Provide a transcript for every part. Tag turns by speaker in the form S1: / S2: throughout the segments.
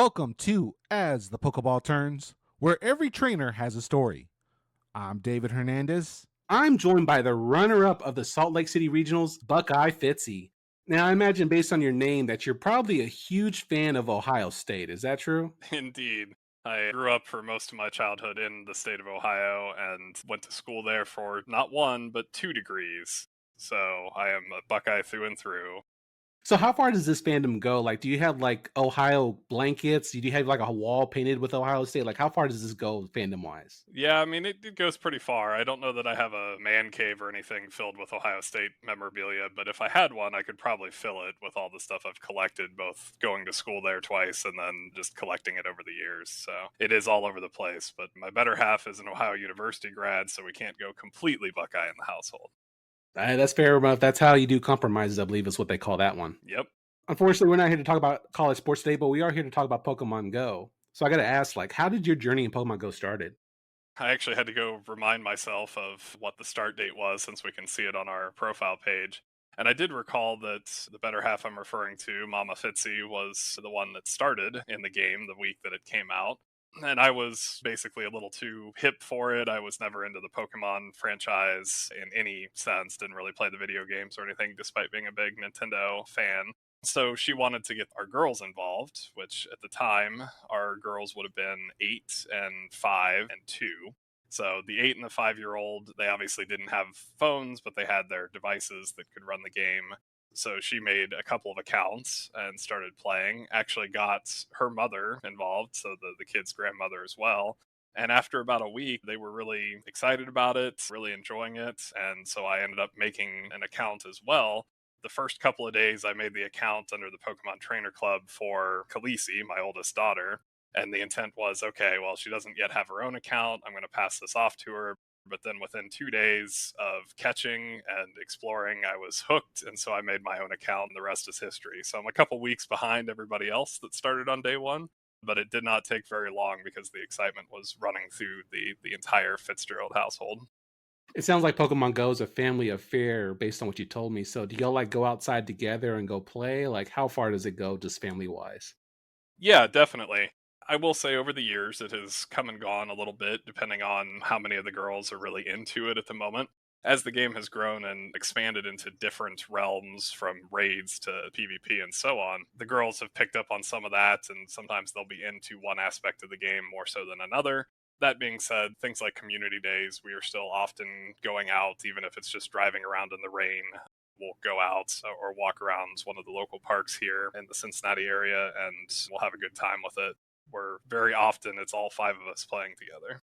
S1: Welcome to As The Pokéball Turns, where every trainer has a story. I'm David Hernandez.
S2: I'm joined by the runner-up of the Salt Lake City Regionals, BuckeyeFitzy. Now, I imagine based on your name that you're probably a huge fan of Ohio State. Is that true?
S3: Indeed. I grew up for most of my childhood in the state of Ohio and went to school there for not one, but 2 degrees. So I am a Buckeye through and through.
S2: So how far does this fandom go? Like, do you have like Ohio blankets? Do you have like a wall painted with Ohio State? Like, how far does this go fandom-wise?
S3: Yeah, I mean, it goes pretty far. I don't know that I have a man cave or anything filled with Ohio State memorabilia, but if I had one, I could probably fill it with all the stuff I've collected, both going to school there twice and then just collecting it over the years. So it is all over the place, but my better half is an Ohio University grad, so we can't go completely Buckeye in the household.
S2: That's fair enough. That's how you do compromises, I believe is what they call that one.
S3: Yep.
S2: Unfortunately, we're not here to talk about college sports today, but we are here to talk about Pokemon Go. So I got to ask, like, how did your journey in Pokemon Go started?
S3: I actually had to go remind myself of what the start date was since we can see it on our profile page. And I did recall that the better half I'm referring to, Mama Fitzy, was the one that started in the game the week that it came out. And I was basically a little too hip for it. I was never into the Pokemon franchise in any sense, didn't really play the video games or anything, despite being a big Nintendo fan. So she wanted to get our girls involved, which at the time, our girls would have been 8 and 5 and 2. So the 8 and the 5-year-old, they obviously didn't have phones, but they had their devices that could run the game. So she made a couple of accounts and started playing, actually got her mother involved, so the kid's grandmother as well. And after about a week, they were really excited about it, really enjoying it. And so I ended up making an account as well. The first couple of days, I made the account under the Pokemon Trainer Club for Khaleesi, my oldest daughter. And the intent was, okay, well, she doesn't yet have her own account. I'm going to pass this off to her. But then within 2 days of catching and exploring, I was hooked. And so I made my own account, and the rest is history. So I'm a couple weeks behind everybody else that started on day one. But it did not take very long because the excitement was running through the entire Fitzgerald household.
S2: It sounds like Pokemon Go is a family affair based on what you told me. So do y'all like go outside together and go play? Like how far does it go just family wise?
S3: Yeah, definitely. I will say over the years it has come and gone a little bit depending on how many of the girls are really into it at the moment. As the game has grown and expanded into different realms from raids to PvP and so on, the girls have picked up on some of that and sometimes they'll be into one aspect of the game more so than another. That being said, things like community days, we are still often going out, even if it's just driving around in the rain. We'll go out or walk around one of the local parks here in the Cincinnati area and we'll have a good time with it. Where very often it's all 5 of us playing together.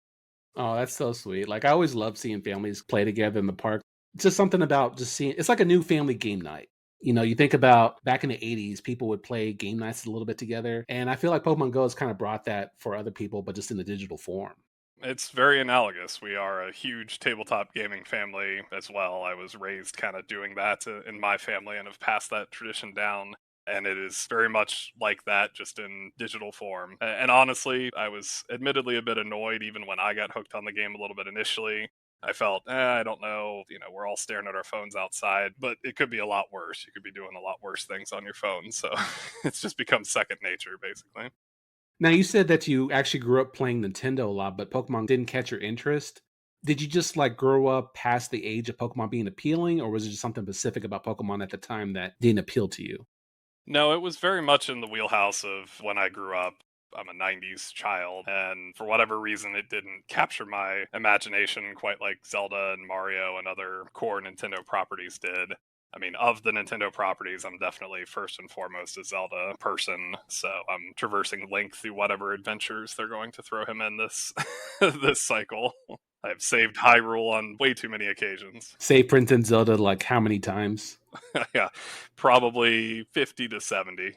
S2: Oh, that's so sweet. Like I always love seeing families play together in the park. It's just something about just seeing it's like a new family game night. You think about back in the 80s, people would play game nights a little bit together. And I feel like Pokemon Go has kind of brought that for other people, but just in the digital form.
S3: It's very analogous. We are a huge tabletop gaming family as well. I was raised kind of doing that in my family and have passed that tradition down. And it is very much like that, just in digital form. And honestly, I was admittedly a bit annoyed even when I got hooked on the game a little bit initially. I felt, I don't know, we're all staring at our phones outside, but it could be a lot worse. You could be doing a lot worse things on your phone. So it's just become second nature, basically.
S2: Now you said that you actually grew up playing Nintendo a lot, but Pokemon didn't catch your interest. Did you just like grow up past the age of Pokemon being appealing, or was it just something specific about Pokemon at the time that didn't appeal to you?
S3: No, it was very much in the wheelhouse of when I grew up. I'm a 90s child, and for whatever reason, it didn't capture my imagination quite like Zelda and Mario and other core Nintendo properties did. I mean, of the Nintendo properties, I'm definitely first and foremost a Zelda person, so I'm traversing Link through whatever adventures they're going to throw him in this this cycle. I've saved Hyrule on way too many occasions.
S2: Say Princess Zelda like how many times?
S3: Yeah, probably 50 to 70. It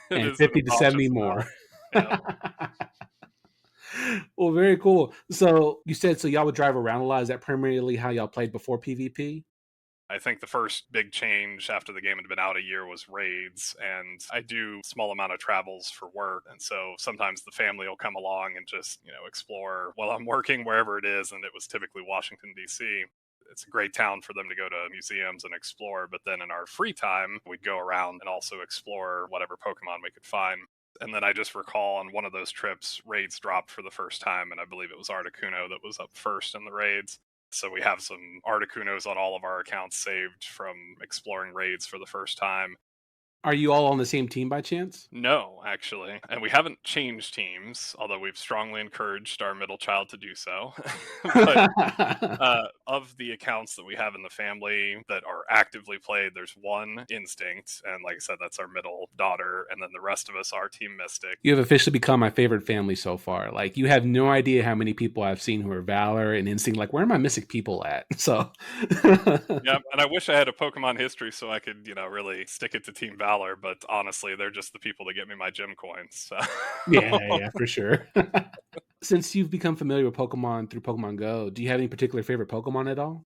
S2: And
S3: is an
S2: 50 to 70
S3: obnoxious amount.
S2: more.
S3: Yeah.
S2: Well, very cool. So you said so y'all would drive around a lot. Is that primarily how y'all played before PvP?
S3: I think the first big change after the game had been out a year was raids, and I do small amount of travels for work, and so sometimes the family will come along and just explore while I'm working wherever it is, and it was typically Washington D.C. It's a great town for them to go to museums and explore, but then in our free time we'd go around and also explore whatever Pokemon we could find. And then I just recall on one of those trips, raids dropped for the first time, and I believe it was Articuno that was up first in the raids. So we have some Articunos on all of our accounts saved from exploring raids for the first time.
S2: Are you all on the same team by chance?
S3: No, actually. And we haven't changed teams, although we've strongly encouraged our middle child to do so. But of the accounts that we have in the family that are actively played, there's one Instinct, and like I said, that's our middle daughter, and then the rest of us are Team Mystic.
S2: You have officially become my favorite family so far. Like, you have no idea how many people I've seen who are Valor and Instinct. Like, where are my Mystic people at? So,
S3: Yeah, and I wish I had a Pokemon history so I could, really stick it to Team Valor, but honestly, they're just the people that get me my gym coins. So.
S2: yeah, for sure. Since you've become familiar with Pokemon through Pokemon Go, do you have any particular favorite Pokemon at all?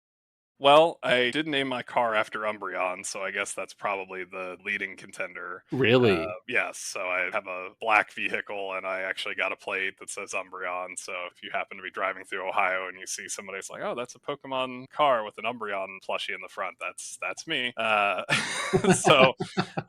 S3: Well, I did name my car after Umbreon, so I guess that's probably the leading contender.
S2: Really?
S3: Yes, so I have a black vehicle, and I actually got a plate that says Umbreon. So if you happen to be driving through Ohio and you see somebody, it's like, oh, that's a Pokemon car with an Umbreon plushie in the front. That's me. So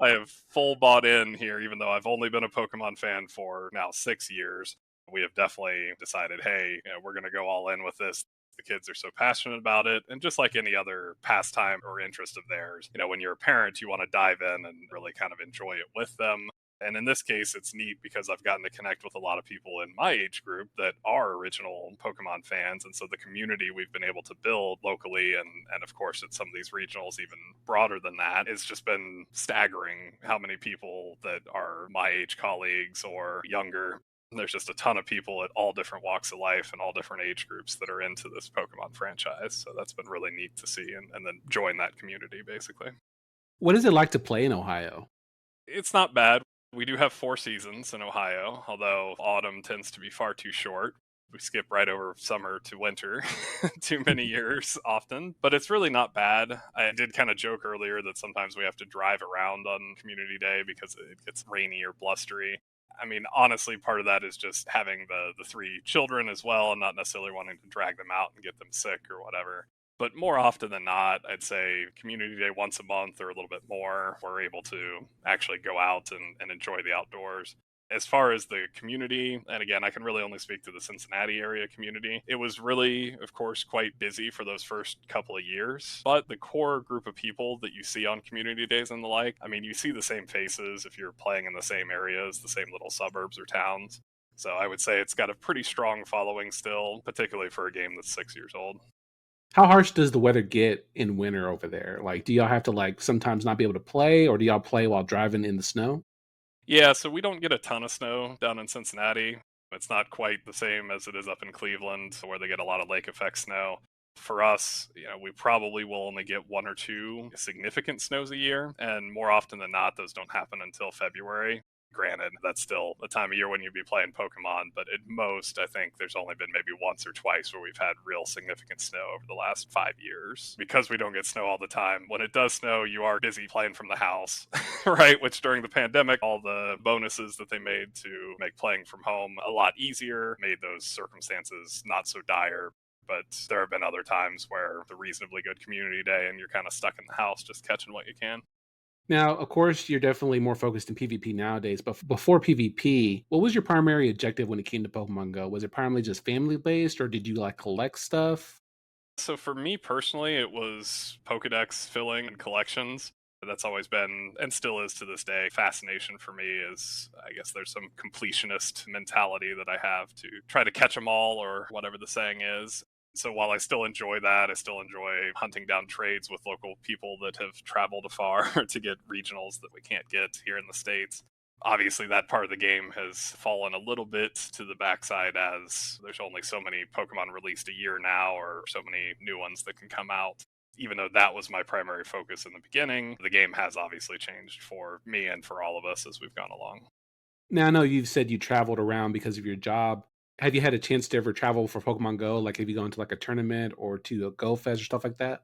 S3: I have full bought in here, even though I've only been a Pokemon fan for now 6 years. We have definitely decided, hey, we're going to go all in with this. The kids are so passionate about it. And just like any other pastime or interest of theirs, when you're a parent, you want to dive in and really kind of enjoy it with them. And in this case, it's neat because I've gotten to connect with a lot of people in my age group that are original Pokemon fans. And so the community we've been able to build locally and of course at some of these regionals, even broader than that, it's just been staggering how many people that are my age colleagues or younger. There's just a ton of people at all different walks of life and all different age groups that are into this Pokemon franchise. So that's been really neat to see and then join that community basically.
S2: What is it like to play in Ohio?
S3: It's not bad. We do have 4 seasons in Ohio, although autumn tends to be far too short. We skip right over summer to winter too many years often, but it's really not bad. I did kind of joke earlier that sometimes we have to drive around on community day because it gets rainy or blustery. I mean, honestly, part of that is just having the 3 children as well and not necessarily wanting to drag them out and get them sick or whatever. But more often than not, I'd say community day once a month or a little bit more, we're able to actually go out and enjoy the outdoors. As far as the community, and again, I can really only speak to the Cincinnati area community, it was really, of course, quite busy for those first couple of years. But the core group of people that you see on community days and the like, I mean, you see the same faces if you're playing in the same areas, the same little suburbs or towns. So I would say it's got a pretty strong following still, particularly for a game that's 6 years old.
S2: How harsh does the weather get in winter over there? Like, do y'all have to like sometimes not be able to play, or do y'all play while driving in the snow?
S3: Yeah, so we don't get a ton of snow down in Cincinnati. It's not quite the same as it is up in Cleveland, where they get a lot of lake effect snow. For us, we probably will only get 1 or 2 significant snows a year, and more often than not, those don't happen until February. Granted, that's still a time of year when you'd be playing Pokemon, but at most, I think there's only been maybe once or twice where we've had real significant snow over the last 5 years. Because we don't get snow all the time, when it does snow, you are busy playing from the house, right? Which during the pandemic, all the bonuses that they made to make playing from home a lot easier made those circumstances not so dire. But there have been other times where the reasonably good community day and you're kind of stuck in the house just catching what you can.
S2: Now, of course, you're definitely more focused in PvP nowadays, but before PvP, what was your primary objective when it came to Pokemon Go? Was it primarily just family based, or did you like collect stuff?
S3: So for me personally, it was Pokedex filling and collections. That's always been, and still is to this day, fascination for me is, I guess there's some completionist mentality that I have to try to catch them all or whatever the saying is. So while I still enjoy that, I still enjoy hunting down trades with local people that have traveled afar to get regionals that we can't get here in the States. Obviously, that part of the game has fallen a little bit to the backside as there's only so many Pokemon released a year now, or so many new ones that can come out. Even though that was my primary focus in the beginning, the game has obviously changed for me and for all of us as we've gone along.
S2: Now, I know you've said you traveled around because of your job. Have you had a chance to ever travel for Pokemon Go? Like, have you gone to like a tournament or to a Go Fest or stuff like that?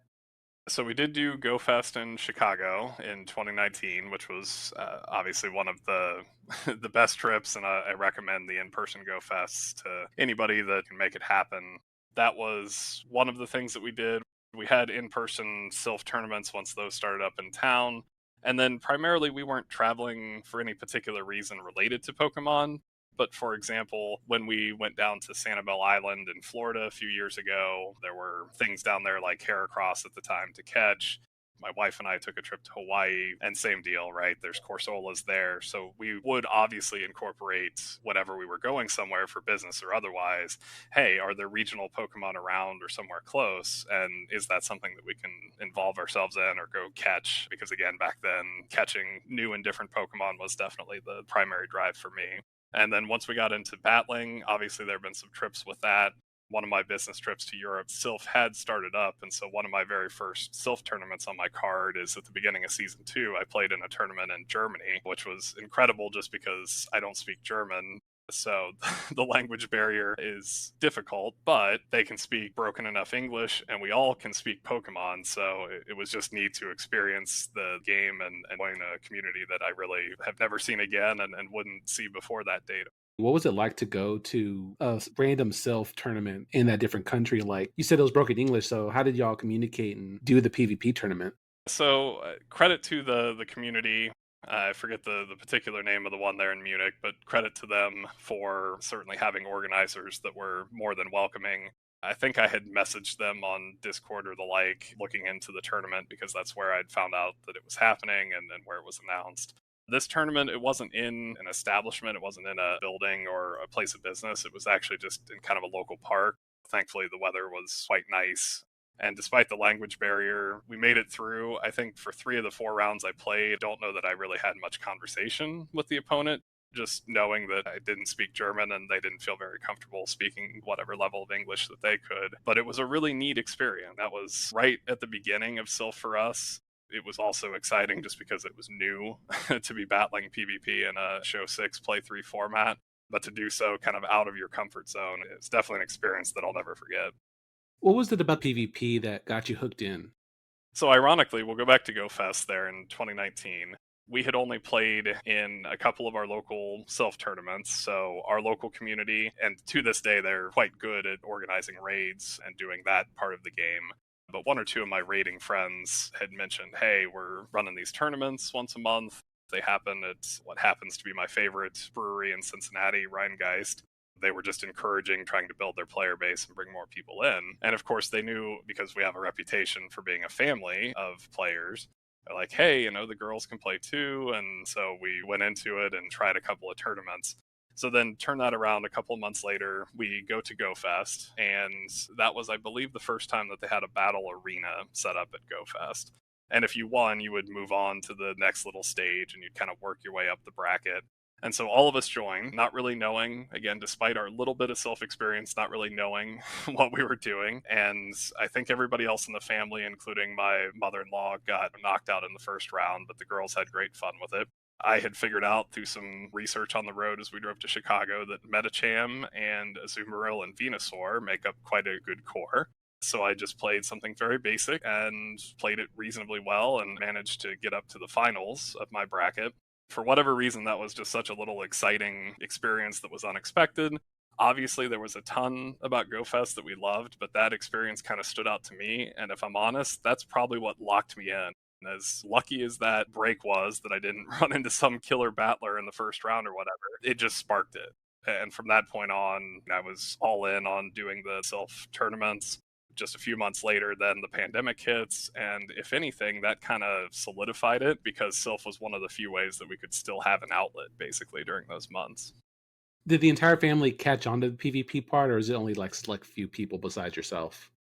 S3: So we did do Go Fest in Chicago in 2019, which was obviously one of the the best trips, and I recommend the in-person Go Fests to anybody that can make it happen. That was one of the things that we did. We had in-person Sylph tournaments once those started up in town. And then primarily, we weren't traveling for any particular reason related to Pokemon. But for example, when we went down to Sanibel Island in Florida a few years ago, there were things down there like Heracross at the time to catch. My wife and I took a trip to Hawaii, and same deal, right? There's Corsolas there. So we would obviously incorporate whenever we were going somewhere for business or otherwise. Hey, are there regional Pokemon around or somewhere close? And is that something that we can involve ourselves in or go catch? Because again, back then, catching new and different Pokemon was definitely the primary drive for me. And then once we got into battling, obviously there have been some trips with that. One of my business trips to Europe, Sylph had started up. And so one of my very first Sylph tournaments on my card is at the beginning of season 2. I played in a tournament in Germany, which was incredible just because I don't speak German. So the language barrier is difficult, but they can speak broken enough English and we all can speak Pokemon. So it was just neat to experience the game and join a community that I really have never seen again and wouldn't see before that date.
S2: What was it like to go to a random self tournament in that different country? Like you said, it was broken English. So how did y'all communicate and do the PvP tournament?
S3: So credit to the community. I forget the particular name of the one there in Munich, but credit to them for certainly having organizers that were more than welcoming. I think I had messaged them on Discord or the like, looking into the tournament because that's where I'd found out that it was happening and where it was announced. This tournament, it wasn't in an establishment, it wasn't in a building or a place of business. It was actually just in kind of a local park. Thankfully, the weather was quite nice. And despite the language barrier, we made it through. I think for 3 of the 4 rounds I played, don't know that I really had much conversation with the opponent, just knowing that I didn't speak German and they didn't feel very comfortable speaking whatever level of English that they could. But it was a really neat experience. That was right at the beginning of Sylph for us. It was also exciting just because it was new to be battling PvP in a Show 6 Play 3 format. But to do so kind of out of your comfort zone is definitely an experience that I'll never forget.
S2: What was it about PvP that got you hooked in?
S3: So ironically, we'll go back to GoFest there in 2019. We had only played in a couple of our local self tournaments. So our local community, and to this day, they're quite good at organizing raids and doing that part of the game. But 1 or 2 of my raiding friends had mentioned, hey, we're running these tournaments once a month. They happen at what happens to be my favorite brewery in Cincinnati, Rheingeist. They were just encouraging, trying to build their player base and bring more people in. And of course, they knew because we have a reputation for being a family of players. They're like, hey, the girls can play too. And so we went into it and tried a couple of tournaments. So then turn that around a couple of months later, we go to GoFest. And that was, I believe, the first time that they had a battle arena set up at GoFest. And if you won, you would move on to the next little stage and you'd kind of work your way up the bracket. And so all of us joined, not really knowing, again, despite our little bit of self experience, not really knowing what we were doing. And I think everybody else in the family, including my mother in law, got knocked out in the first round, but the girls had great fun with it. I had figured out through some research on the road as we drove to Chicago that Metacham and Azumarill and Venusaur make up quite a good core. So I just played something very basic and played it reasonably well and managed to get up to the finals of my bracket. For whatever reason, that was just such a little exciting experience that was unexpected. Obviously, there was a ton about GoFest that we loved, but that experience kind of stood out to me. And if I'm honest, that's probably what locked me in. As lucky as that break was that I didn't run into some killer battler in the first round or whatever, it just sparked it. And from that point on, I was all in on doing the self tournaments. Just a few months later, then the pandemic hits. And if anything, that kind of solidified it because Sylph was one of the few ways that we could still have an outlet basically during those months.
S2: Did the entire family catch on to the PvP part, or is it only like select few people besides yourself?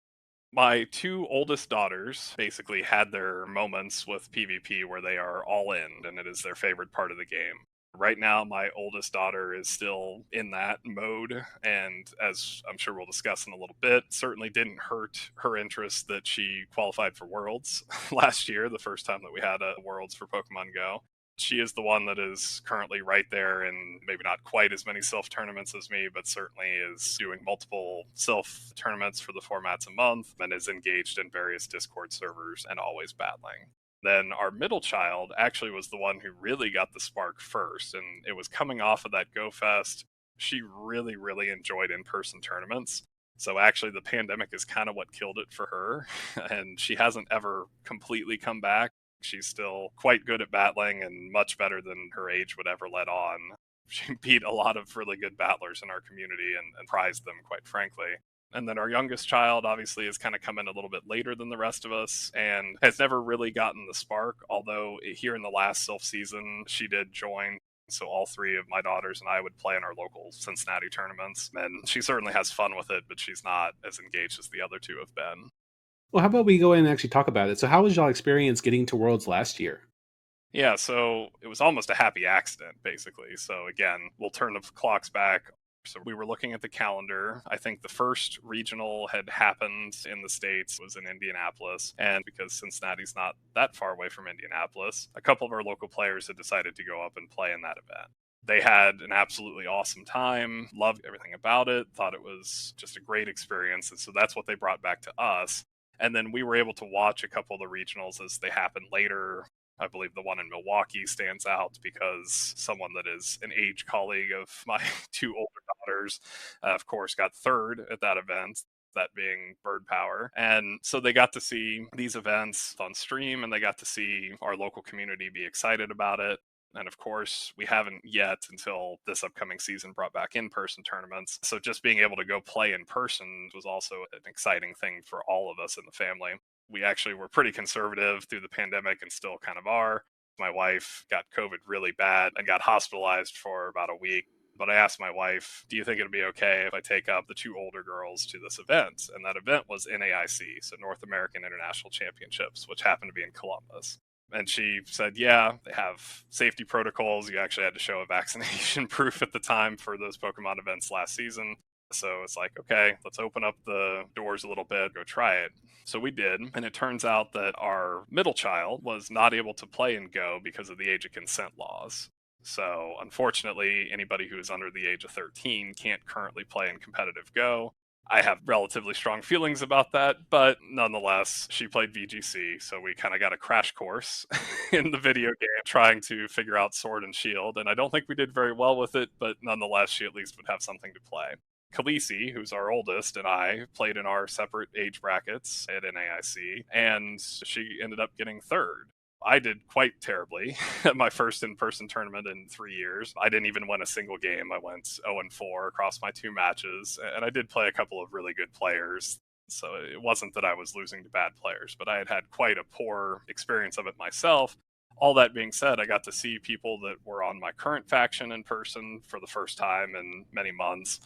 S3: My 2 oldest daughters basically had their moments with PvP where they are all in and it is their favorite part of the game. Right now, my oldest daughter is still in that mode, and as I'm sure we'll discuss in a little bit, certainly didn't hurt her interest that she qualified for Worlds last year, the first time that we had a Worlds for Pokemon Go. She is the one that is currently right there in maybe not quite as many self tournaments as me, but certainly is doing multiple self tournaments for the formats a month and is engaged in various Discord servers and always battling. Then our middle child actually was the one who really got the spark first, and it was coming off of that Go Fest. She really, really enjoyed in-person tournaments. So actually the pandemic is kind of what killed it for her, and she hasn't ever completely come back. She's still quite good at battling and much better than her age would ever let on. She beat a lot of really good battlers in our community and prized them, quite frankly. And then our youngest child obviously has kind of come in a little bit later than the rest of us and has never really gotten the spark, although here in the last Sylph season, she did join. So all three of my daughters and I would play in our local Cincinnati tournaments. And she certainly has fun with it, but she's not as engaged as the other two have been.
S2: Well, how about we go in and actually talk about it? So how was y'all experience getting to Worlds last year?
S3: Yeah, so it was almost a happy accident, basically. So again, we'll turn the clocks back. So we were looking at the calendar. I think the first regional had happened in the States was in Indianapolis. And because Cincinnati's not that far away from Indianapolis, a couple of our local players had decided to go up and play in that event. They had an absolutely awesome time, loved everything about it, thought it was just a great experience. And so that's what they brought back to us. And then we were able to watch a couple of the regionals as they happened later. I believe the one in Milwaukee stands out because someone that is an age colleague of my two older daughters, of course, got third at that event, that being Bird Power. And so they got to see these events on stream and they got to see our local community be excited about it. And of course, we haven't yet until this upcoming season brought back in-person tournaments. So just being able to go play in person was also an exciting thing for all of us in the family. We actually were pretty conservative through the pandemic and still kind of are. My wife got COVID really bad and got hospitalized for about a week. But I asked my wife, do you think it'd be okay if I take up the two older girls to this event? And that event was NAIC, so North American International Championships, which happened to be in Columbus. And she said, yeah, they have safety protocols. You actually had to show a vaccination proof at the time for those Pokemon events last season. So it's like, okay, let's open up the doors a little bit, go try it. So we did. And it turns out that our middle child was not able to play in Go because of the age of consent laws. So unfortunately, anybody who is under the age of 13 can't currently play in competitive Go. I have relatively strong feelings about that, but nonetheless, she played VGC, so we kind of got a crash course in the video game trying to figure out Sword and Shield, and I don't think we did very well with it, but nonetheless, she at least would have something to play. Khaleesi, who's our oldest, and I played in our separate age brackets at NAIC, and she ended up getting third. I did quite terribly at my first in-person tournament in 3 years. I didn't even win a single game. I went 0-4 across my two matches, and I did play a couple of really good players. So it wasn't that I was losing to bad players, but I had quite a poor experience of it myself. All that being said, I got to see people that were on my current faction in person for the first time in many months.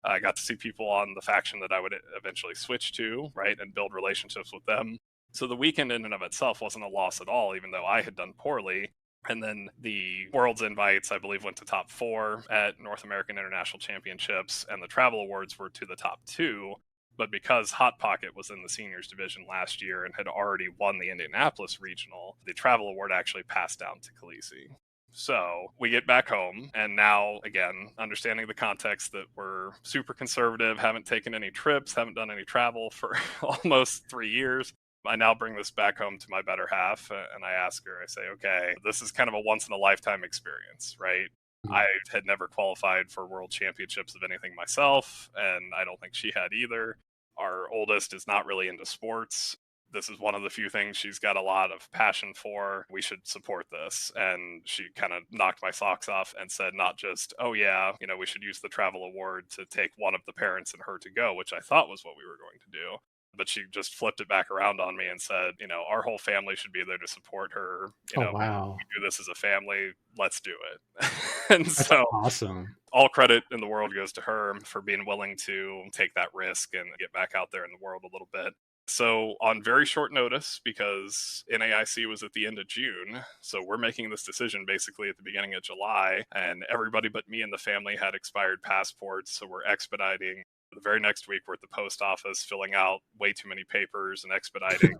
S3: I got to see people on the faction that I would eventually switch to, right, and build relationships with them. So the weekend in and of itself wasn't a loss at all, even though I had done poorly. And then the World's invites, I believe, went to top 4 at North American International Championships, and the travel awards were to the top 2. But because Hot Pocket was in the seniors division last year and had already won the Indianapolis regional, the travel award actually passed down to Khaleesi. So we get back home, and now, again, understanding the context that we're super conservative, haven't taken any trips, haven't done any travel for almost 3 years. I now bring this back home to my better half, and I ask her, I say, okay, this is kind of a once in a lifetime experience, right? I had never qualified for world championships of anything myself, and I don't think she had either. Our oldest is not really into sports. This is one of the few things she's got a lot of passion for. We should support this. And she kind of knocked my socks off and said, not just, oh yeah, we should use the travel award to take one of the parents and her to go, which I thought was what we were going to do. But she just flipped it back around on me and said, our whole family should be there to support her.
S2: Wow.
S3: We do this as a family. Let's do it. And
S2: That's
S3: so
S2: awesome.
S3: all credit in the world goes to her for being willing to take that risk and get back out there in the world a little bit. So on very short notice, because NAIC was at the end of June, so we're making this decision basically at the beginning of July, and everybody but me and the family had expired passports, so we're expediting. The very next week, we're at the post office filling out way too many papers and expediting,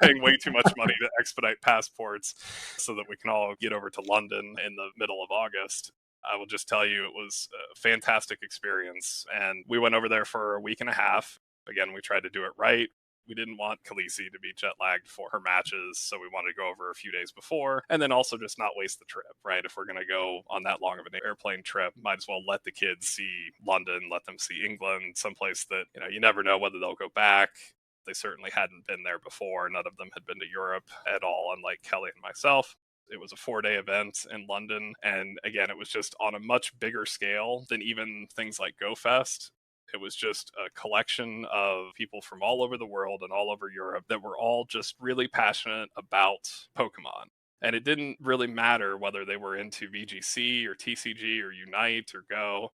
S3: paying way too much money to expedite passports so that we can all get over to London in the middle of August. I will just tell you, it was a fantastic experience. And we went over there for a week and a half. Again, we tried to do it right. We didn't want Khaleesi to be jet lagged for her matches, so we wanted to go over a few days before, and then also just not waste the trip, right? If we're going to go on that long of an airplane trip, might as well let the kids see London, let them see England, someplace that, you never know whether they'll go back. They certainly hadn't been there before. None of them had been to Europe at all, unlike Kelly and myself. It was a 4-day event in London. And again, it was just on a much bigger scale than even things like Go Fest. It was just a collection of people from all over the world and all over Europe that were all just really passionate about Pokemon. And it didn't really matter whether they were into VGC or TCG or Unite or Go.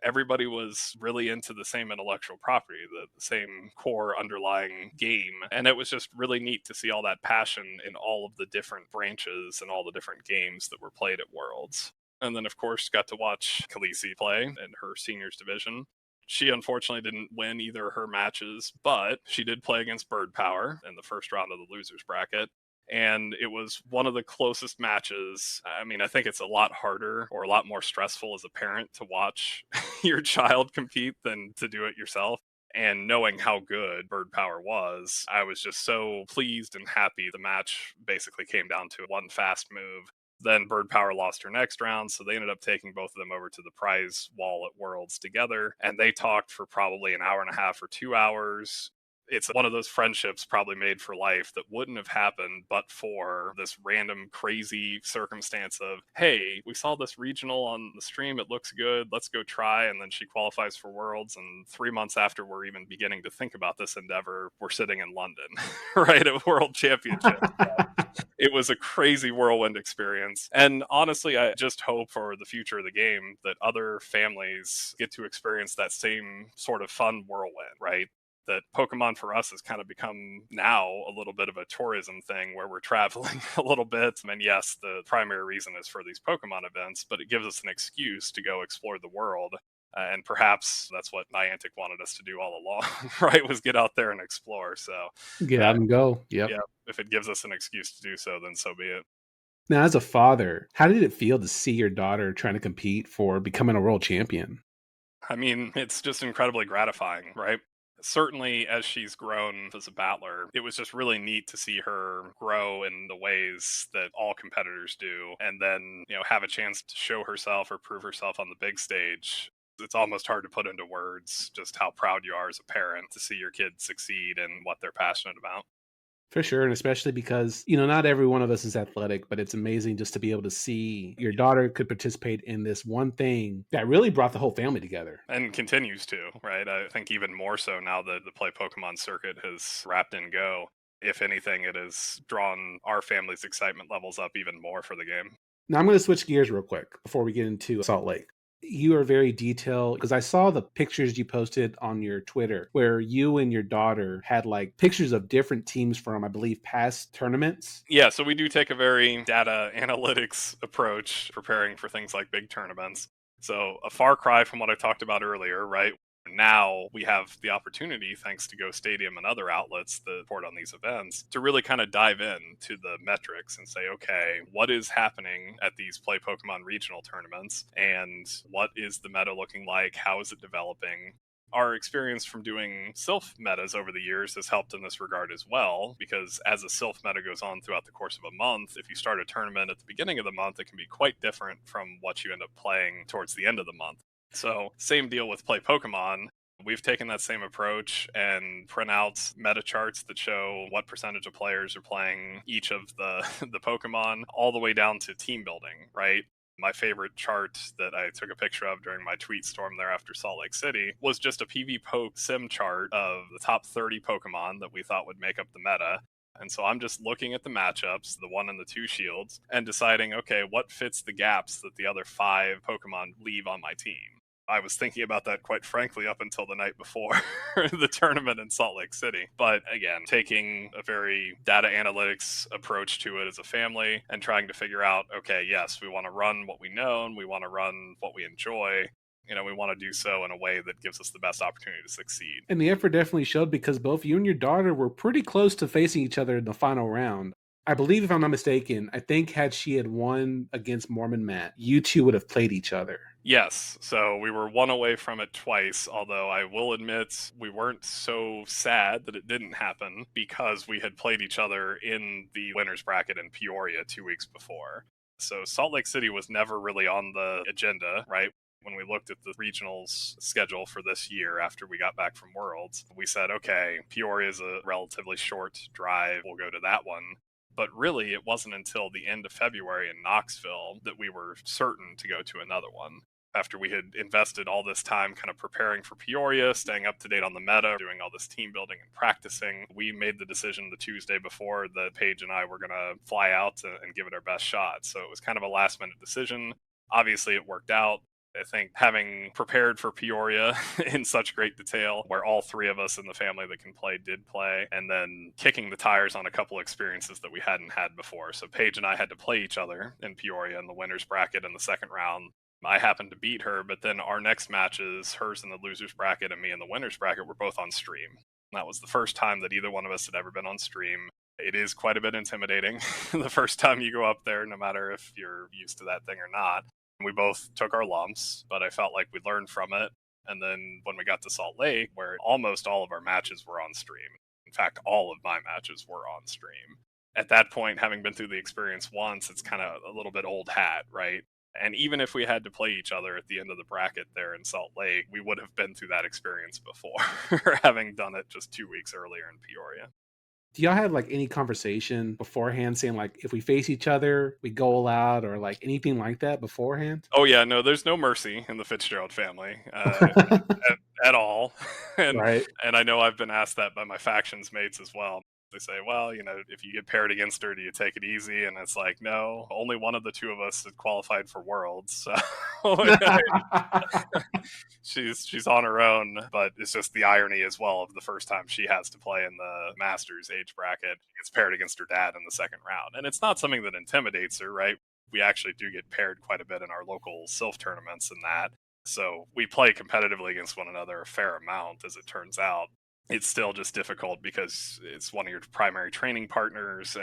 S3: Everybody was really into the same intellectual property, the same core underlying game. And it was just really neat to see all that passion in all of the different branches and all the different games that were played at Worlds. And then, of course, got to watch Khaleesi play in her seniors division. She unfortunately didn't win either of her matches, but she did play against Bird Power in the first round of the losers bracket. And it was one of the closest matches. I mean, I think it's a lot harder or a lot more stressful as a parent to watch your child compete than to do it yourself. And knowing how good Bird Power was, I was just so pleased and happy. The match basically came down to one fast move. Then Bird Power lost her next round, so they ended up taking both of them over to the prize wall at Worlds together. And they talked for probably an hour and a half or 2 hours. It's one of those friendships probably made for life that wouldn't have happened but for this random crazy circumstance of, hey, we saw this regional on the stream, it looks good, let's go try. And then she qualifies for Worlds, and 3 months after we're even beginning to think about this endeavor, we're sitting in London, right, at World Championships. It was a crazy whirlwind experience. And honestly, I just hope for the future of the game that other families get to experience that same sort of fun whirlwind, right? That Pokemon for us has kind of become now a little bit of a tourism thing where we're traveling a little bit. And yes, the primary reason is for these Pokemon events, but it gives us an excuse to go explore the world. And perhaps that's what Niantic wanted us to do all along, right? Was get out there and explore. So
S2: Get out and go. Yep.
S3: yeah, if it gives us an excuse to do so, then so be it.
S2: Now, as a father, how did it feel to see your daughter trying to compete for becoming a world champion?
S3: I mean, it's just incredibly gratifying, right? Certainly, as she's grown as a battler, it was just really neat to see her grow in the ways that all competitors do, and then, have a chance to show herself or prove herself on the big stage. It's almost hard to put into words just how proud you are as a parent to see your kid succeed in what they're passionate about.
S2: For sure. And especially because, not every one of us is athletic, but it's amazing just to be able to see your daughter could participate in this one thing that really brought the whole family together.
S3: And continues to, right? I think even more so now that the Play Pokemon circuit has wrapped in Go. If anything, it has drawn our family's excitement levels up even more for the game.
S2: Now I'm going to switch gears real quick before we get into Salt Lake. You are very detailed because I saw the pictures you posted on your Twitter where you and your daughter had like pictures of different teams from, I believe, past tournaments.
S3: Yeah, so we do take a very data analytics approach preparing for things like big tournaments. So a far cry from what I talked about earlier, right? Now we have the opportunity, thanks to Go Stadium and other outlets that report on these events, to really kind of dive in to the metrics and say, okay, what is happening at these Play Pokemon regional tournaments? And what is the meta looking like? How is it developing? Our experience from doing Sylph metas over the years has helped in this regard as well, because as a Sylph meta goes on throughout the course of a month, if you start a tournament at the beginning of the month, it can be quite different from what you end up playing towards the end of the month. So same deal with Play Pokemon. We've taken that same approach and print out meta charts that show what percentage of players are playing each of the Pokemon, all the way down to team building, right? My favorite chart that I took a picture of during my tweet storm there after Salt Lake City was just a PvPoke sim chart of the top 30 Pokemon that we thought would make up the meta. And so I'm just looking at the matchups, the 1 and the 2 shields, and deciding, okay, what fits the gaps that the other 5 Pokemon leave on my team. I was thinking about that, quite frankly, up until the night before the tournament in Salt Lake City. But again, taking a very data analytics approach to it as a family and trying to figure out, okay, yes, we want to run what we know and we want to run what we enjoy. We want to do so in a way that gives us the best opportunity to succeed.
S2: And the effort definitely showed because both you and your daughter were pretty close to facing each other in the final round. I believe, if I'm not mistaken, I think had she had won against Mormon Matt, you two would have played each other.
S3: Yes, so we were one away from it twice, although I will admit we weren't so sad that it didn't happen because we had played each other in the winner's bracket in Peoria 2 weeks before. So Salt Lake City was never really on the agenda, right? When we looked at the regionals schedule for this year after we got back from Worlds, we said, okay, Peoria is a relatively short drive. We'll go to that one. But really, it wasn't until the end of February in Knoxville that we were certain to go to another one. After we had invested all this time kind of preparing for Peoria, staying up to date on the meta, doing all this team building and practicing, we made the decision the Tuesday before that Paige and I were going to fly out and give it our best shot. So it was kind of a last minute decision. Obviously, it worked out. I think having prepared for Peoria in such great detail, where all three of us in the family that can play did play, and then kicking the tires on a couple experiences that we hadn't had before. So Paige and I had to play each other in Peoria in the winner's bracket in the second round. I happened to beat her, but then our next matches, hers in the loser's bracket and me in the winner's bracket, were both on stream. That was the first time that either one of us had ever been on stream. It is quite a bit intimidating the first time you go up there, no matter if you're used to that thing or not. We both took our lumps, but I felt like we learned from it. And then when we got to Salt Lake, where almost all of our matches were on stream, in fact, all of my matches were on stream. At that point, having been through the experience once, it's kind of a little bit old hat, right? And even if we had to play each other at the end of the bracket there in Salt Lake, we would have been through that experience before, having done it just 2 weeks earlier in Peoria.
S2: Do y'all have like any conversation beforehand saying like if we face each other, we go all out or like anything like that beforehand?
S3: Oh yeah, no, there's no mercy in the Fitzgerald family at all. and
S2: Right.
S3: and I know I've been asked that by my factions mates as well. They say, well, if you get paired against her, do you take it easy? And it's like, no, only one of the two of us had qualified for Worlds. So she's on her own, but it's just the irony as well of the first time she has to play in the Masters age bracket. She gets paired against her dad in the second round. And it's not something that intimidates her, right? We actually do get paired quite a bit in our local Sylph tournaments and that. So we play competitively against one another a fair amount, as it turns out. It's still just difficult because it's one of your primary training partners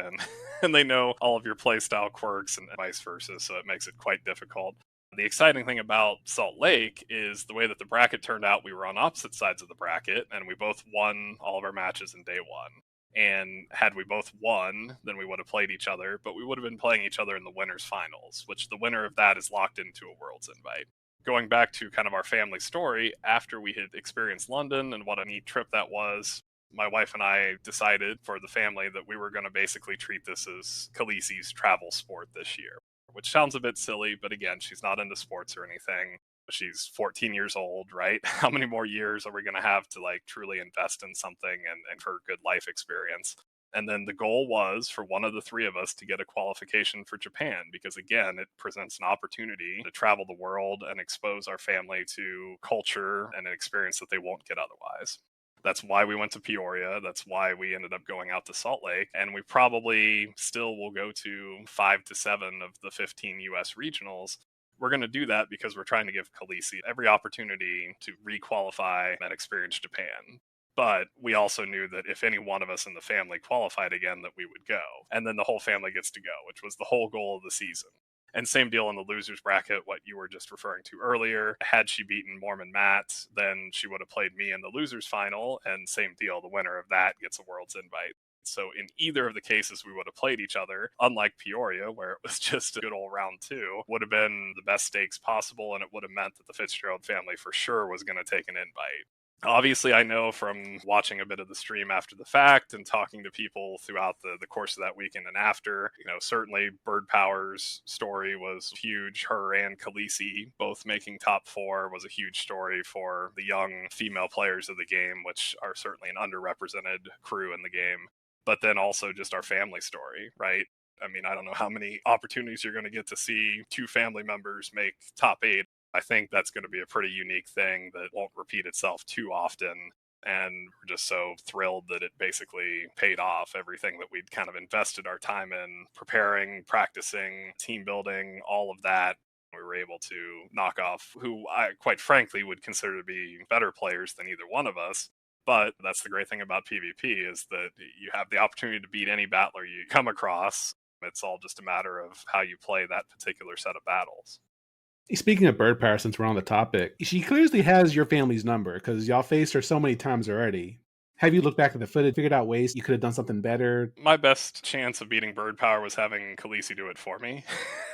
S3: and they know all of your playstyle quirks and vice versa, so it makes it quite difficult. The exciting thing about Salt Lake is the way that the bracket turned out. We were on opposite sides of the bracket and we both won all of our matches in day one. And had we both won, then we would have played each other, but we would have been playing each other in the winners finals, which the winner of that is locked into a Worlds invite. Going back to kind of our family story, after we had experienced London and what a neat trip that was, my wife and I decided for the family that we were going to basically treat this as Khaleesi's travel sport this year, which sounds a bit silly, but again, she's not into sports or anything. She's 14 years old, right? How many more years are we going to have to like truly invest in something and for good life experience? And then the goal was for one of the three of us to get a qualification for Japan, because again, it presents an opportunity to travel the world and expose our family to culture and an experience that they won't get otherwise. That's why we went to Peoria. That's why we ended up going out to Salt Lake. And we probably still will go to 5 to 7 of the 15 US regionals. We're going to do that because we're trying to give Khaleesi every opportunity to re-qualify and experience Japan. But we also knew that if any one of us in the family qualified again, that we would go. And then the whole family gets to go, which was the whole goal of the season. And same deal in the losers bracket, what you were just referring to earlier. Had she beaten Mormon Matt, then she would have played me in the losers final. And same deal, the winner of that gets a Worlds invite. So in either of the cases, we would have played each other, unlike Peoria, where it was just a good old round two, would have been the best stakes possible. And it would have meant that the Fitzgerald family for sure was going to take an invite. Obviously, I know from watching a bit of the stream after the fact and talking to people throughout the course of that weekend and after, certainly Bird Power's story was huge. Her and Khaleesi both making top 4 was a huge story for the young female players of the game, which are certainly an underrepresented crew in the game. But then also just our family story, right? I mean, I don't know how many opportunities you're going to get to see 2 family members make top 8. I think that's going to be a pretty unique thing that won't repeat itself too often. And we're just so thrilled that it basically paid off. Everything that we'd kind of invested our time in preparing, practicing, team building, all of that. We were able to knock off who I, quite frankly, would consider to be better players than either one of us. But that's the great thing about PvP is that you have the opportunity to beat any battler you come across. It's all just a matter of how you play that particular set of battles.
S2: Speaking of Bird Power, since we're on the topic, she clearly has your family's number because y'all faced her so many times already. Have you looked back at the footage, figured out ways you could have done something better?
S3: My best chance of beating Bird Power was having Khaleesi do it for me.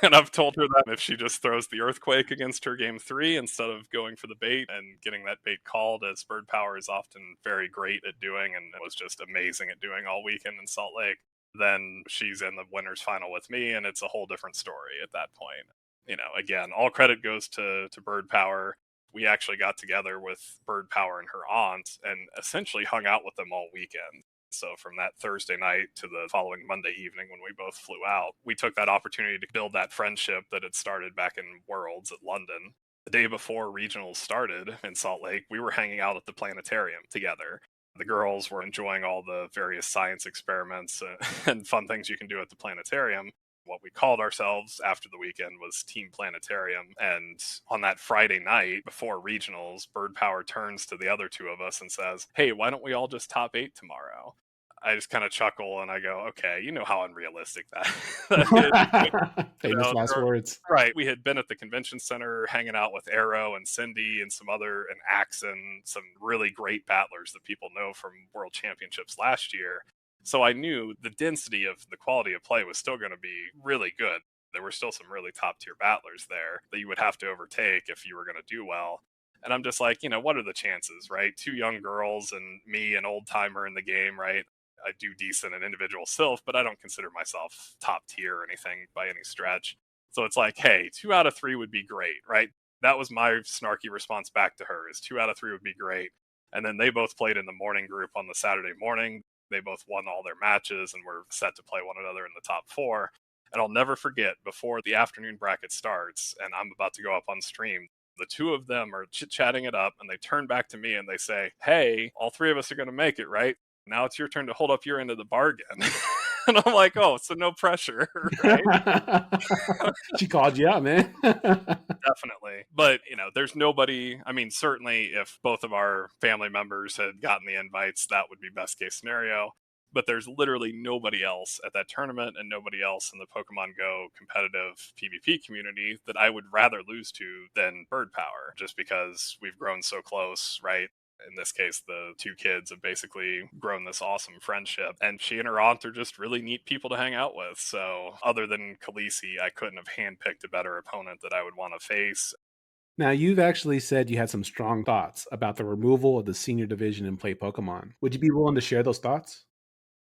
S3: And I've told her that if she just throws the Earthquake against her game 3 instead of going for the bait and getting that bait called, as Bird Power is often very great at doing and was just amazing at doing all weekend in Salt Lake, then she's in the winners final with me, and it's a whole different story at that point. Again, all credit goes to Bird Power. We actually got together with Bird Power and her aunt and essentially hung out with them all weekend. So from that Thursday night to the following Monday evening when we both flew out, we took that opportunity to build that friendship that had started back in Worlds at London. The day before regionals started in Salt Lake, we were hanging out at the planetarium together. The girls were enjoying all the various science experiments and fun things you can do at the planetarium. What we called ourselves after the weekend was Team Planetarium. And on that Friday night before regionals, Bird Power turns to the other two of us and says, "Hey, why don't we all just top 8 tomorrow?" I just kind of chuckle and I go, "Okay, you know how unrealistic that is."
S2: Famous last words.
S3: Right. We had been at the convention center hanging out with Arrow and Cindy and and Axon, some really great battlers that people know from World Championships last year. So I knew the density of the quality of play was still going to be really good. There were still some really top tier battlers there that you would have to overtake if you were going to do well. And I'm just like, what are the chances, right? Two young girls and me, an old timer in the game, right? I do decent in individual Sylph, but I don't consider myself top tier or anything by any stretch. So it's like, hey, 2 out of 3 would be great, right? That was my snarky response back to her, is 2 out of 3 would be great. And then they both played in the morning group on the Saturday morning. They both won all their matches and were set to play one another in the top 4. And I'll never forget, before the afternoon bracket starts and I'm about to go up on stream, the two of them are chit-chatting it up and they turn back to me and they say, "Hey, all 3 of us are going to make it, right? Now it's your turn to hold up your end of the bargain." And I'm like, "Oh, so no pressure," right?
S2: She called you out, man.
S3: Definitely. But, there's nobody. I mean, certainly if both of our family members had gotten the invites, that would be best case scenario. But there's literally nobody else at that tournament and nobody else in the Pokemon Go competitive PvP community that I would rather lose to than Bird Power, just because we've grown so close, right? In this case, the two kids have basically grown this awesome friendship, and she and her aunt are just really neat people to hang out with. So other than Khaleesi, I couldn't have handpicked a better opponent that I would want to face.
S2: Now, you've actually said you had some strong thoughts about the removal of the senior division in Play Pokemon. Would you be willing to share those thoughts?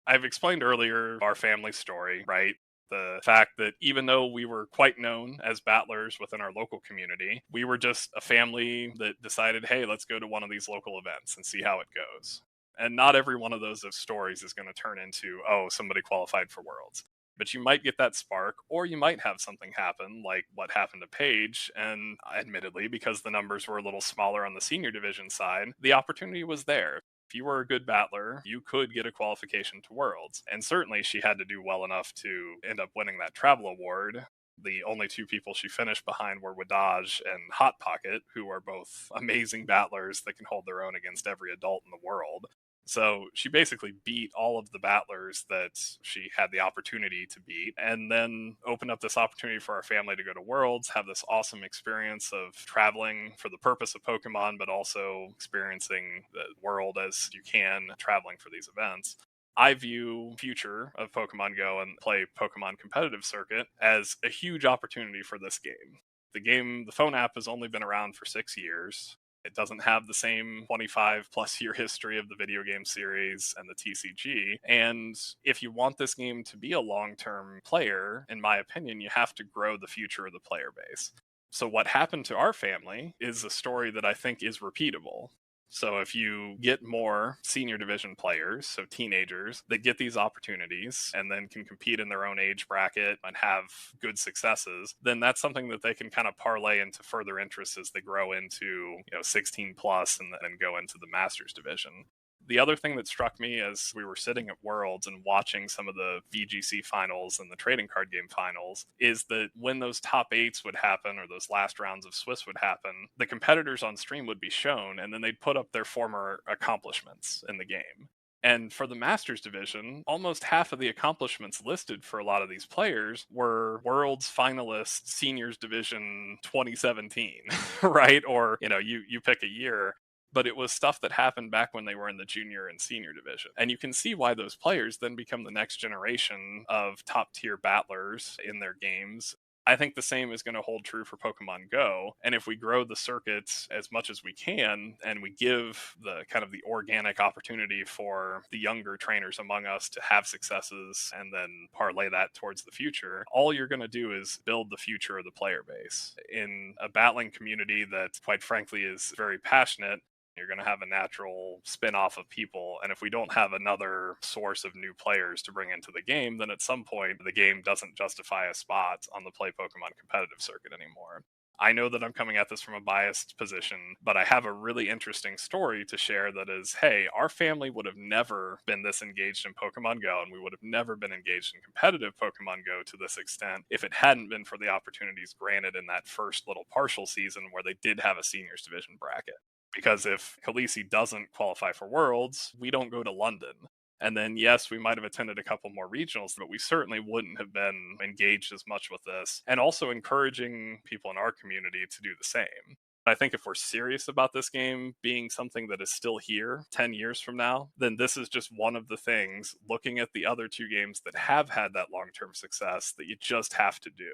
S3: I've explained earlier our family story, right? The fact that even though we were quite known as battlers within our local community, we were just a family that decided, hey, let's go to one of these local events and see how it goes. And not every one of those stories is going to turn into, oh, somebody qualified for Worlds. But you might get that spark, or you might have something happen like what happened to Paige. And admittedly, because the numbers were a little smaller on the senior division side, the opportunity was there. If you were a good battler, you could get a qualification to Worlds. And certainly she had to do well enough to end up winning that travel award. The only 2 people she finished behind were Wadaj and Hot Pocket, who are both amazing battlers that can hold their own against every adult in the world. So she basically beat all of the battlers that she had the opportunity to beat, and then opened up this opportunity for our family to go to Worlds, have this awesome experience of traveling for the purpose of Pokemon, but also experiencing the world as you can traveling for these events. I view future of Pokemon Go and Play Pokemon competitive circuit as a huge opportunity for this game. The phone app has only been around for 6 years. It doesn't have the same 25 plus year history of the video game series and the TCG. And if you want this game to be a long-term player, in my opinion, you have to grow the future of the player base. So what happened to our family is a story that I think is repeatable. So if you get more senior division players, so teenagers, that get these opportunities and then can compete in their own age bracket and have good successes, then that's something that they can kind of parlay into further interests as they grow into 16 plus and then go into the Masters division. The other thing that struck me as we were sitting at Worlds and watching some of the VGC finals and the trading card game finals is that when those top 8s would happen or those last rounds of Swiss would happen, the competitors on stream would be shown and then they'd put up their former accomplishments in the game. And for the Masters division, almost half of the accomplishments listed for a lot of these players were Worlds finalists Seniors Division 2017, right? Or, you pick a year. but it was stuff that happened back when they were in the junior and senior division. And you can see why those players then become the next generation of top tier battlers in their games. I think the same is going to hold true for Pokemon Go. And if we grow the circuits as much as we can, and we give the kind of the organic opportunity for the younger trainers among us to have successes and then parlay that towards the future, all you're going to do is build the future of the player base. In a battling community that, quite frankly, is very passionate, you're going to have a natural spin-off of people. And if we don't have another source of new players to bring into the game, then at some point the game doesn't justify a spot on the Play Pokemon competitive circuit anymore. I know that I'm coming at this from a biased position, but I have a really interesting story to share that is, hey, our family would have never been this engaged in Pokemon Go, and we would have never been engaged in competitive Pokemon Go to this extent if it hadn't been for the opportunities granted in that first little partial season where they did have a seniors division bracket. Because if Khaleesi doesn't qualify for Worlds, we don't go to London. And then, yes, we might have attended a couple more regionals, but we certainly wouldn't have been engaged as much with this. And also encouraging people in our community to do the same. I think if we're serious about this game being something that is still here 10 years from now, then this is just one of the things, looking at the other two games that have had that long-term success, that you just have to do.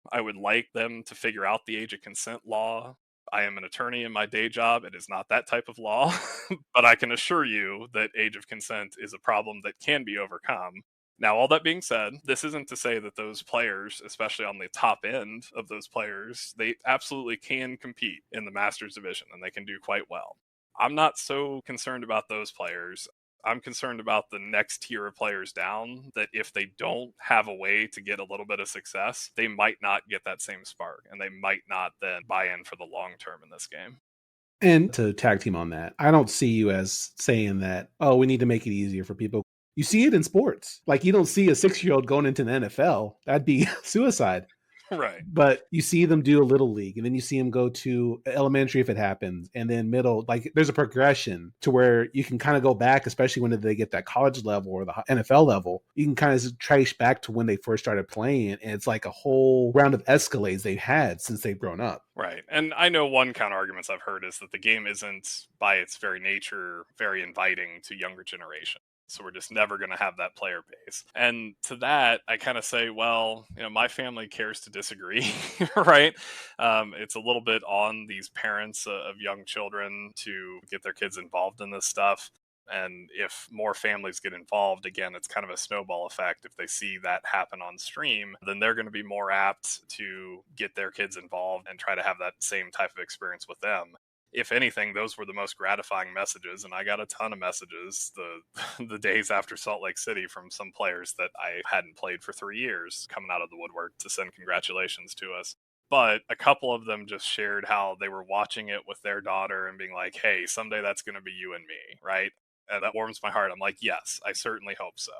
S3: I would like them to figure out the age of consent law. I am an attorney in my day job. It is not that type of law, but I can assure you that age of consent is a problem that can be overcome. Now, all that being said, this isn't to say that those players, especially on the top end of those players, they absolutely can compete in the Masters division and they can do quite well. I'm not so concerned about those players. I'm concerned about the next tier of players down, that if they don't have a way to get a little bit of success, they might not get that same spark and they might not then buy in for the long term in this game.
S2: And to tag team on that, I don't see you as saying that, oh, we need to make it easier for people. You see it in sports. Like, you don't see a 6-year-old going into the NFL. That'd be suicide.
S3: Right.
S2: But you see them do a little league, and then you see them go to elementary if it happens, and then middle. Like, there's a progression to where you can kind of go back, especially when they get that college level or the NFL level. You can kind of trace back to when they first started playing, and it's like a whole round of escalades they've had since they've grown up.
S3: Right. And I know one counter arguments I've heard is that the game isn't, by its very nature, very inviting to younger generation. So we're just never going to have that player base. And to that, I kind of say, well, my family cares to disagree, right? It's a little bit on these parents of young children to get their kids involved in this stuff. And if more families get involved, again, it's kind of a snowball effect. If they see that happen on stream, then they're going to be more apt to get their kids involved and try to have that same type of experience with them. If anything, those were the most gratifying messages, and I got a ton of messages the days after Salt Lake City from some players that I hadn't played for 3 years coming out of the woodwork to send congratulations to us. But a couple of them just shared how they were watching it with their daughter and being like, hey, someday that's going to be you and me, right? And that warms my heart. I'm like, yes, I certainly hope so.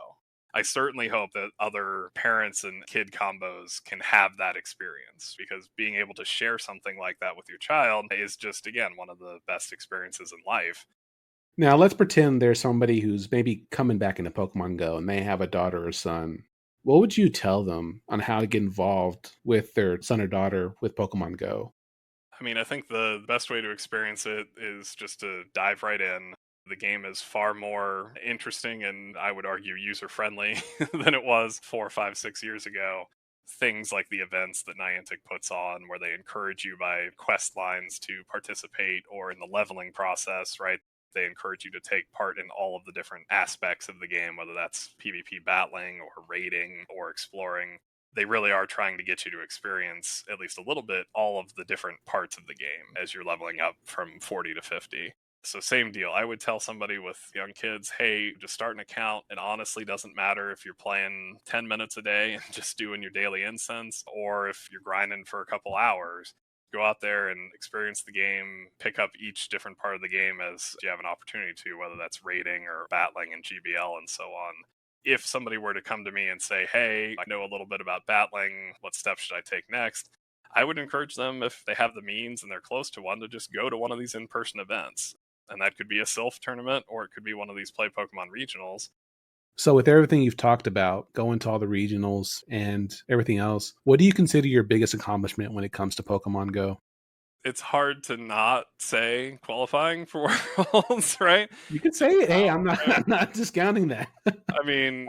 S3: I certainly hope that other parents and kid combos can have that experience, because being able to share something like that with your child is just, again, one of the best experiences in life.
S2: Now, let's pretend there's somebody who's maybe coming back into Pokemon Go and they have a daughter or son. What would you tell them on how to get involved with their son or daughter with Pokemon Go?
S3: I mean, I think the best way to experience it is just to dive right in. The game is far more interesting and, I would argue, user-friendly than it was 4, 5, 6 years ago. Things like the events that Niantic puts on, where they encourage you by quest lines to participate, or in the leveling process, right? They encourage you to take part in all of the different aspects of the game, whether that's PvP battling or raiding or exploring. They really are trying to get you to experience, at least a little bit, all of the different parts of the game as you're leveling up from 40 to 50. So same deal. I would tell somebody with young kids, hey, just start an account. It honestly doesn't matter if you're playing 10 minutes a day and just doing your daily incense, or if you're grinding for a couple hours. Go out there and experience the game, pick up each different part of the game as you have an opportunity to, whether that's raiding or battling in GBL and so on. If somebody were to come to me and say, hey, I know a little bit about battling, what steps should I take next? I would encourage them, if they have the means and they're close to one, to just go to one of these in-person events. And that could be a Sylph tournament, or it could be one of these Play Pokemon regionals.
S2: So with everything you've talked about, going to all the regionals and everything else, what do you consider your biggest accomplishment when it comes to Pokemon Go?
S3: It's hard to not say qualifying for Worlds, right?
S2: You could say it. Hey, I'm not discounting that.
S3: I mean,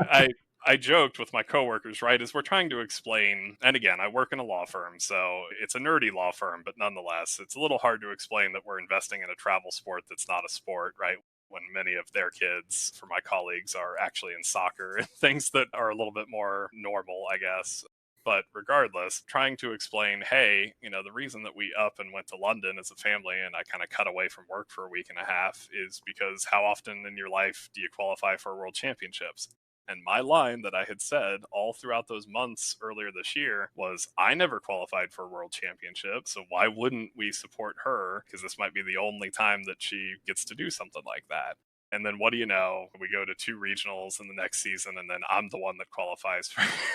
S3: I joked with my coworkers, right, as we're trying to explain, and again, I work in a law firm, so it's a nerdy law firm, but nonetheless, it's a little hard to explain that we're investing in a travel sport that's not a sport, right? When many of their kids, for my colleagues, are actually in soccer and things that are a little bit more normal, I guess. But regardless, trying to explain, hey, the reason that we up and went to London as a family and I kind of cut away from work for a week and a half is because how often in your life do you qualify for World Championships? And my line that I had said all throughout those months earlier this year was, I never qualified for a World Championship, so why wouldn't we support her? Because this might be the only time that she gets to do something like that. And then what do you know? We go to 2 regionals in the next season, and then I'm the one that qualifies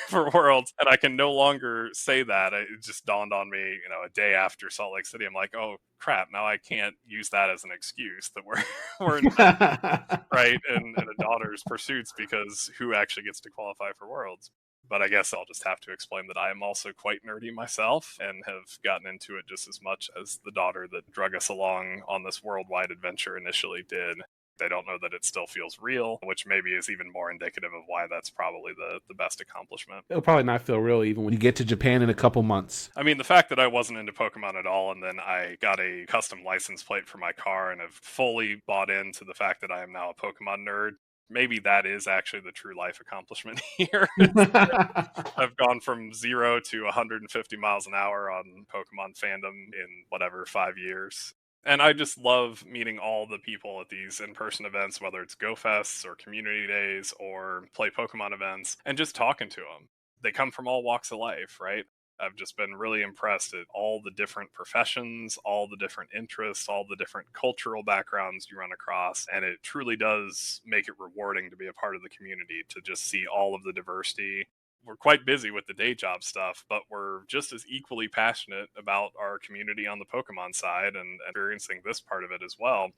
S3: for Worlds. And I can no longer say that. It just dawned on me, a day after Salt Lake City. I'm like, oh crap! Now I can't use that as an excuse that we're invested, right in a daughter's pursuits, because who actually gets to qualify for Worlds? But I guess I'll just have to explain that I am also quite nerdy myself and have gotten into it just as much as the daughter that drug us along on this worldwide adventure initially did. They don't know that it still feels real, which maybe is even more indicative of why that's probably the best accomplishment.
S2: It'll probably not feel real even when you get to Japan in a couple months.
S3: I mean, the fact that I wasn't into Pokemon at all, and then I got a custom license plate for my car and have fully bought into the fact that I am now a Pokemon nerd, maybe that is actually the true life accomplishment here. I've gone from 0 to 150 miles an hour on Pokemon fandom in 5 years. And I just love meeting all the people at these in-person events, whether it's Go Fests or community days or play Pokemon events, and just talking to them. They come from all walks of life, right? I've just been really impressed at all the different professions, all the different interests, all the different cultural backgrounds you run across. And it truly does make it rewarding to be a part of the community, to just see all of the diversity. We're quite busy with the day job stuff, but we're just as equally passionate about our community on the Pokemon side and experiencing this part of it as well.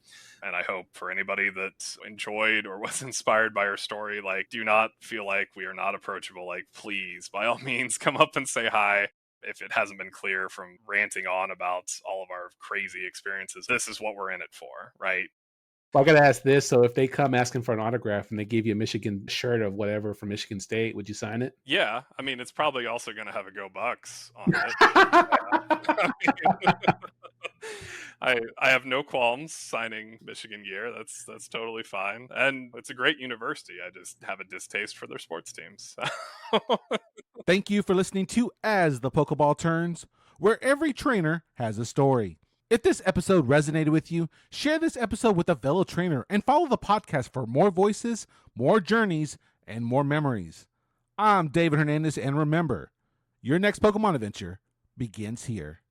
S3: And I hope for anybody that enjoyed or was inspired by our story, do not feel like we are not approachable. Please, by all means, come up and say hi. If it hasn't been clear from ranting on about all of our crazy experiences, this is what we're in it for, right?
S2: Well, I got to ask this. So if they come asking for an autograph and they give you a Michigan shirt of whatever from Michigan State, would you sign it?
S3: Yeah. I mean, it's probably also going to have a Go Bucks on it. I have no qualms signing Michigan gear. That's totally fine. And it's a great university. I just have a distaste for their sports teams.
S1: Thank you for listening to As The Pokéball Turns, where every trainer has a story. If this episode resonated with you, share this episode with a fellow trainer and follow the podcast for more voices, more journeys, and more memories. I'm David Hernandez, and remember, your next Pokemon adventure begins here.